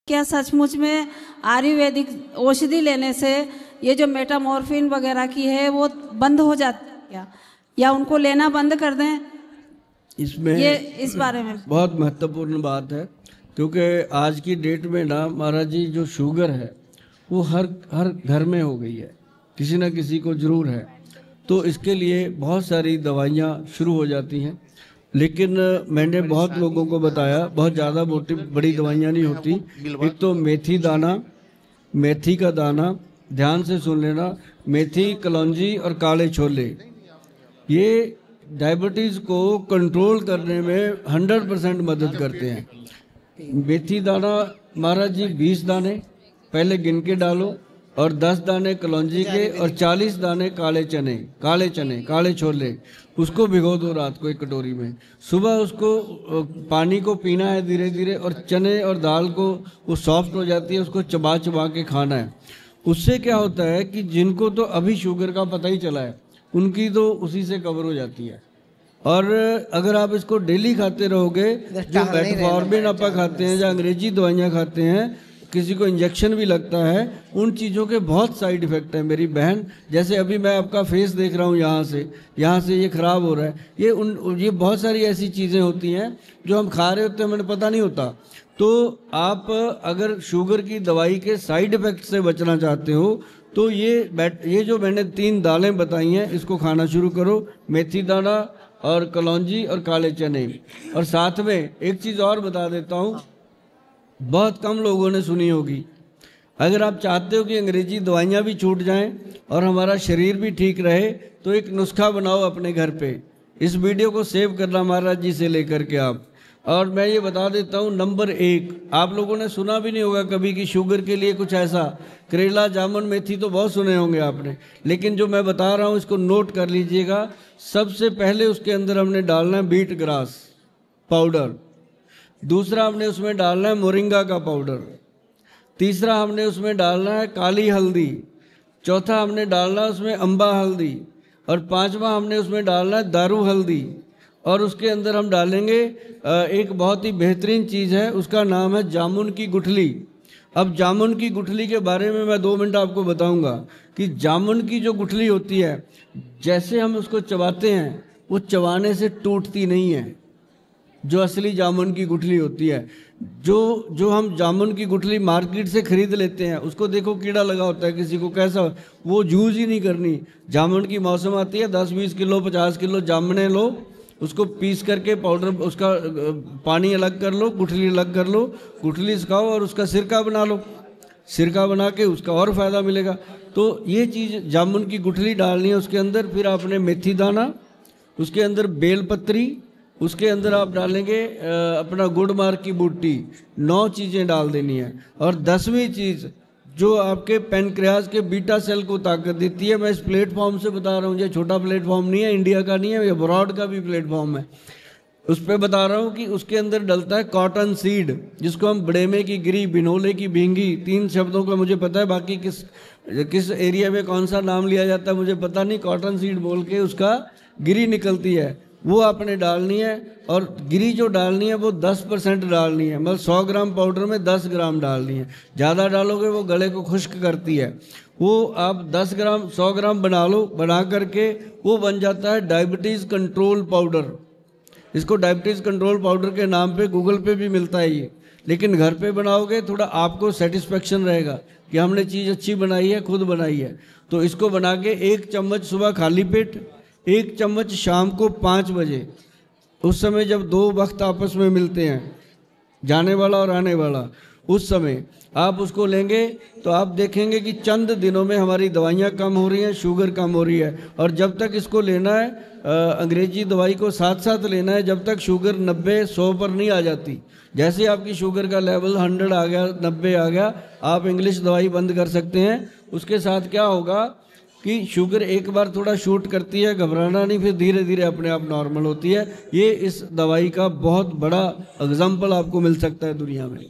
क्या सचमुच में आयुर्वेदिक औषधि लेने से ये जो मेटामॉर्फिन वगैरह की है वो बंद हो जाती है क्या, या उनको लेना बंद कर दें? इसमें ये इस बारे में बहुत महत्वपूर्ण बात है, क्योंकि आज की डेट में ना महाराज जी जो शुगर है वो हर घर में हो गई है, किसी न किसी को ज़रूर है। तो इसके लिए बहुत सारी दवाइयाँ शुरू हो जाती हैं, लेकिन मैंने बहुत लोगों को बताया बहुत ज़्यादा मोटी बड़ी दवाइयाँ नहीं होती। एक तो मेथी दाना, मेथी का दाना, ध्यान से सुन लेना, मेथी, कलौंजी और काले छोले, ये डायबिटीज़ को कंट्रोल करने में 100% मदद करते हैं। मेथी दाना महाराज जी 20 दाने पहले गिन के डालो, और 10 दाने कलौंजी के, और 40 दाने काले चने, काले छोले, उसको भिगो दो रात को एक कटोरी में। सुबह उसको पानी को पीना है धीरे धीरे, और चने और दाल को वो सॉफ्ट हो जाती है, उसको चबा चबा के खाना है। उससे क्या होता है कि जिनको तो अभी शुगर का पता ही चला है उनकी तो उसी से कवर हो जाती है। और अगर आप इसको डेली खाते रहोगे, जो मेटफॉर्मिन आप खाते हैं, जो अंग्रेजी दवाइयाँ खाते हैं, किसी को इंजेक्शन भी लगता है, उन चीज़ों के बहुत साइड इफ़ेक्ट हैं मेरी बहन। जैसे अभी मैं आपका फेस देख रहा हूँ, यहाँ से ये ख़राब हो रहा है, ये बहुत सारी ऐसी चीज़ें होती हैं जो हम खा रहे होते हैं, हमें पता नहीं होता। तो आप अगर शुगर की दवाई के साइड इफ़ेक्ट से बचना चाहते हो तो ये जो मैंने 3 दालें बताई हैं इसको खाना शुरू करो, मेथी दाना और कलौंजी और काले चने। और साथ में एक चीज़ और बता देता हूँ, बहुत कम लोगों ने सुनी होगी। अगर आप चाहते हो कि अंग्रेजी दवाइयाँ भी छूट जाएं और हमारा शरीर भी ठीक रहे, तो एक नुस्खा बनाओ अपने घर पे। इस वीडियो को सेव करना महाराज जी से लेकर के आप। और मैं ये बता देता हूँ, नंबर 1, आप लोगों ने सुना भी नहीं होगा कभी कि शुगर के लिए कुछ ऐसा, करेला, जामुन, मेथी तो बहुत सुने होंगे आपने, लेकिन जो मैं बता रहा हूँ इसको नोट कर लीजिएगा। सबसे पहले उसके अंदर हमने डालना है बीट ग्रास पाउडर, दूसरा हमने उसमें डालना है मोरिंगा का पाउडर, तीसरा हमने उसमें डालना है काली हल्दी, चौथा हमने डालना है उसमें अम्बा हल्दी, और पांचवा हमने उसमें डालना है दारू हल्दी। और उसके अंदर हम डालेंगे एक बहुत ही बेहतरीन चीज़ है, उसका नाम है जामुन की गुठली। अब जामुन की गुठली के बारे में मैं 2 मिनट आपको बताऊंगा कि जामुन की जो गुठली होती है, जैसे हम उसको चबाते हैं वो चबाने से टूटती नहीं है, जो असली जामुन की गुठली होती है। जो हम जामुन की गुठली मार्केट से खरीद लेते हैं, उसको देखो कीड़ा लगा होता है, किसी को कैसा, वो यूज़ ही नहीं करनी। जामुन की मौसम आती है, 10-20 किलो 50 किलो जामुने लो, उसको पीस करके पाउडर, उसका पानी अलग कर लो, गुठली अलग कर लो, गुठली सुखाओ और उसका सिरका बना लो, सिरका बना के उसका और फ़ायदा मिलेगा। तो ये चीज़ जामुन की गुठली डालनी है उसके अंदर। फिर आपने मेथी दाना, उसके अंदर बेलपत्री, उसके अंदर आप डालेंगे अपना गुड़ मार की बूटी, 9 चीज़ें डाल देनी है। और 10वीं चीज़ जो आपके पेनक्रियाज के बीटा सेल को ताकत देती है, मैं इस प्लेटफॉर्म से बता रहा हूँ, ये छोटा प्लेटफॉर्म नहीं है, इंडिया का नहीं है, ये अब्रॉड का भी प्लेटफॉर्म है, उस पर बता रहा हूँ कि उसके अंदर डलता है कॉटन सीड, जिसको हम बड़ेमे की गिरी, बिनोले की भींगी, 3 शब्दों का मुझे पता है, बाकी किस एरिया में कौन सा नाम लिया जाता है मुझे पता नहीं। कॉटन सीड बोल के उसका गिरी निकलती है, वो आपने डालनी है। और गिरी जो डालनी है वो 10% डालनी है, मतलब 100 ग्राम पाउडर में 10 ग्राम डालनी है। ज़्यादा डालोगे वो गले को खुश्क करती है। वो आप 10 ग्राम 100 ग्राम बना लो, बना करके वो बन जाता है डायबिटीज़ कंट्रोल पाउडर। इसको डायबिटीज़ कंट्रोल पाउडर के नाम पे गूगल पे भी मिलता है ये, लेकिन घर पे बनाओगे थोड़ा आपको सेटिस्फेक्शन रहेगा कि हमने चीज़ अच्छी बनाई है, खुद बनाई है। तो इसको बना के 1 चम्मच सुबह खाली पेट, 1 चम्मच शाम को 5 बजे, उस समय जब 2 वक्त आपस में मिलते हैं, जाने वाला और आने वाला, उस समय आप उसको लेंगे तो आप देखेंगे कि चंद दिनों में हमारी दवाइयाँ कम हो रही हैं, शुगर कम हो रही है। और जब तक इसको लेना है, अंग्रेजी दवाई को साथ साथ लेना है, जब तक शुगर 90-100 पर नहीं आ जाती। जैसे आपकी शुगर का लेवल 100 आ गया, 90 आ गया, आप इंग्लिश दवाई बंद कर सकते हैं। उसके साथ क्या होगा कि शुगर एक बार थोड़ा शूट करती है, घबराना नहीं, फिर धीरे धीरे अपने आप नॉर्मल होती है। ये इस दवाई का बहुत बड़ा एग्जाम्पल आपको मिल सकता है दुनिया में।